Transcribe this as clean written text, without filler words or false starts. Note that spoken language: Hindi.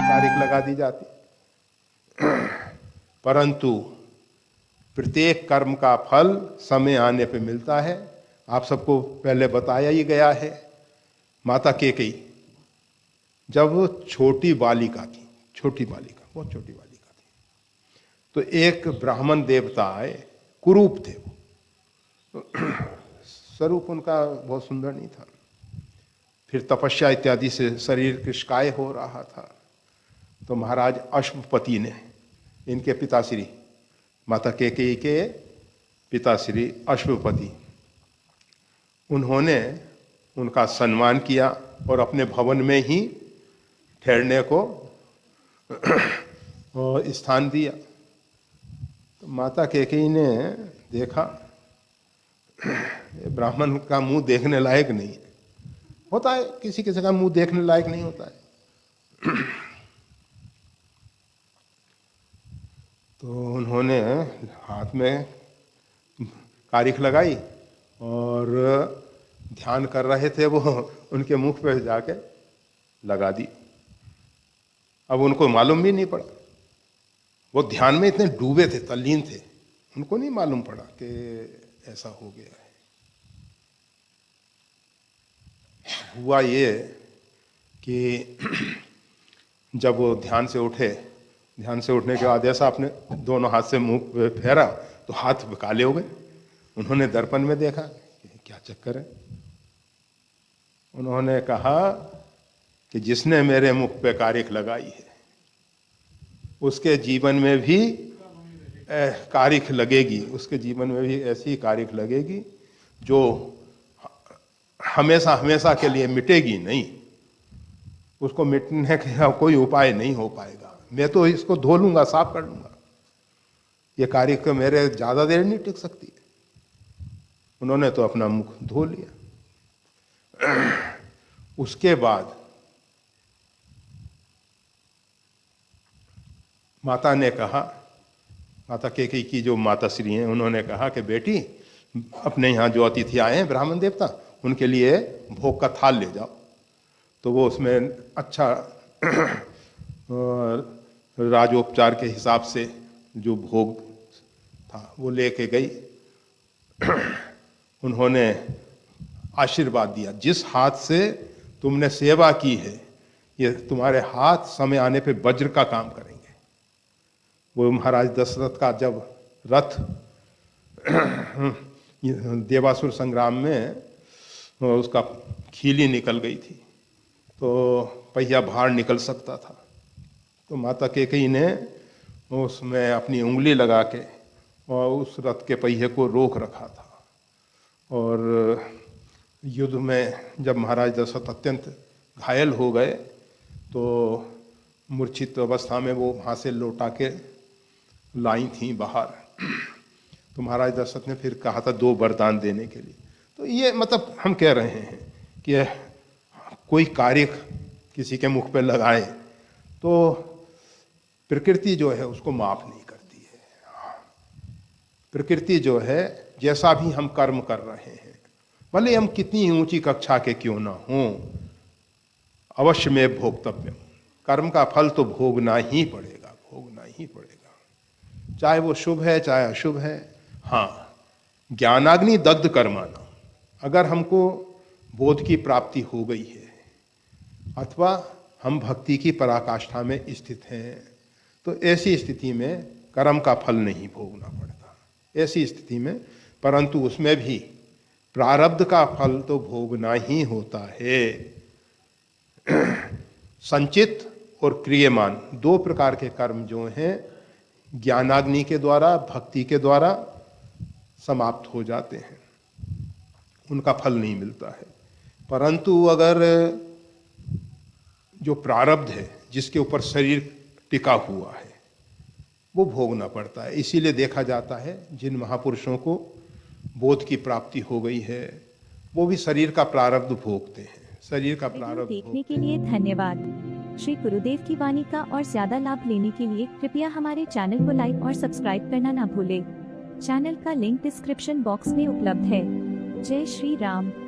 तारीख लगा दी जाती, परंतु प्रत्येक कर्म का फल समय आने पे मिलता है। आप सबको पहले बताया ही गया है। माता कैकेयी जब छोटी बालिका थी, छोटी बालिका, बहुत छोटी बालिका थी, तो एक ब्राह्मण देवता आए, कुरूप थे वो, तो स्वरूप उनका बहुत सुंदर नहीं था। फिर तपस्या इत्यादि से शरीर कृशकाय हो रहा था। तो महाराज अश्वपति ने, इनके पिताश्री, माता कैकेयी के पिताश्री अश्वपति, उन्होंने उनका सम्मान किया और अपने भवन में ही ठहरने को स्थान दिया। तो माता कैकेयी ने देखा ब्राह्मण का मुंह देखने लायक नहीं है, होता है किसी किसी का मुंह देखने लायक नहीं होता है। तो उन्होंने हाथ में कारिख लगाई और ध्यान कर रहे थे वो, उनके मुख पे जाके लगा दी। अब उनको मालूम भी नहीं पड़ा, वो ध्यान में इतने डूबे थे, तल्लीन थे, उनको नहीं मालूम पड़ा कि ऐसा हो गया है। हुआ ये कि जब वो ध्यान से उठे, ध्यान से उठने के बाद ऐसा अपने दोनों हाथ से मुंह पे फेरा तो हाथ काले हो गए। उन्होंने दर्पण में देखा कि क्या चक्कर है। उन्होंने कहा कि जिसने मेरे मुख पे कारिख लगाई है उसके जीवन में भी कारिख लगेगी, उसके जीवन में भी ऐसी कारिख लगेगी जो हमेशा हमेशा के लिए मिटेगी नहीं, उसको मिटने का कोई उपाय नहीं हो पाएगा। मैं तो इसको धो लूंगा, साफ कर लूंगा, ये कारिख मेरे ज्यादा देर नहीं टिक सकती। उन्होंने तो अपना मुख धो लिया। उसके बाद माता ने कहा, माता कैकेयी की जो माता श्री हैं, उन्होंने कहा कि बेटी अपने यहाँ जो अतिथि आए हैं ब्राह्मण देवता, उनके लिए भोग का थाल ले जाओ। तो वो उसमें अच्छा राजोपचार के हिसाब से जो भोग था वो लेके गई। उन्होंने आशीर्वाद दिया, जिस हाथ से तुमने सेवा की है ये तुम्हारे हाथ समय आने पे वज्र का काम करेंगे। वो महाराज दशरथ का जब रथ देवासुर संग्राम में उसका खीली निकल गई थी तो पहिया बाहर निकल सकता था, तो माता कैकेयी ने उसमें अपनी उंगली लगा के और उस रथ के पहिए को रोक रखा था। और युद्ध में जब महाराज दशरथ अत्यंत घायल हो गए तो मूर्छित अवस्था में वो वहाँ से लौटा के लाई थी बाहर। तो महाराज दशरथ ने फिर कहा था 2 वरदान देने के लिए। तो ये मतलब हम कह रहे हैं कि कोई कार्य किसी के मुख पे लगाए तो प्रकृति जो है उसको माफ नहीं करती है। प्रकृति जो है जैसा भी हम कर्म कर रहे हैं, भले हम कितनी ऊंची कक्षा के क्यों ना हों, अवश्य में भोक्तव्य, कर्म का फल तो भोगना ही पड़ेगा, भोगना ही पड़ेगा, चाहे वो शुभ है चाहे अशुभ है। हाँ, ज्ञानाग्नि दग्ध कर्माना, अगर हमको बोध की प्राप्ति हो गई है अथवा हम भक्ति की पराकाष्ठा में स्थित हैं तो ऐसी स्थिति में कर्म का फल नहीं भोगना पड़ता, ऐसी स्थिति में, परंतु उसमें भी प्रारब्ध का फल तो भोगना ही होता है। संचित और क्रियमान 2 प्रकार के कर्म जो हैं ज्ञानाग्नि के द्वारा, भक्ति के द्वारा समाप्त हो जाते हैं, उनका फल नहीं मिलता है। परंतु अगर जो प्रारब्ध है जिसके ऊपर शरीर टिका हुआ है वो भोगना पड़ता है। इसीलिए देखा जाता है जिन महापुरुषों को बोध की प्राप्ति हो गई है वो भी शरीर का प्रारब्ध भोगते हैं, शरीर का प्रारब्ध देखने के लिए धन्यवाद। श्री गुरुदेव की वाणी का और ज्यादा लाभ लेने के लिए कृपया हमारे चैनल को लाइक और सब्सक्राइब करना ना भूलें। चैनल का लिंक डिस्क्रिप्शन बॉक्स में उपलब्ध है। जय श्री राम।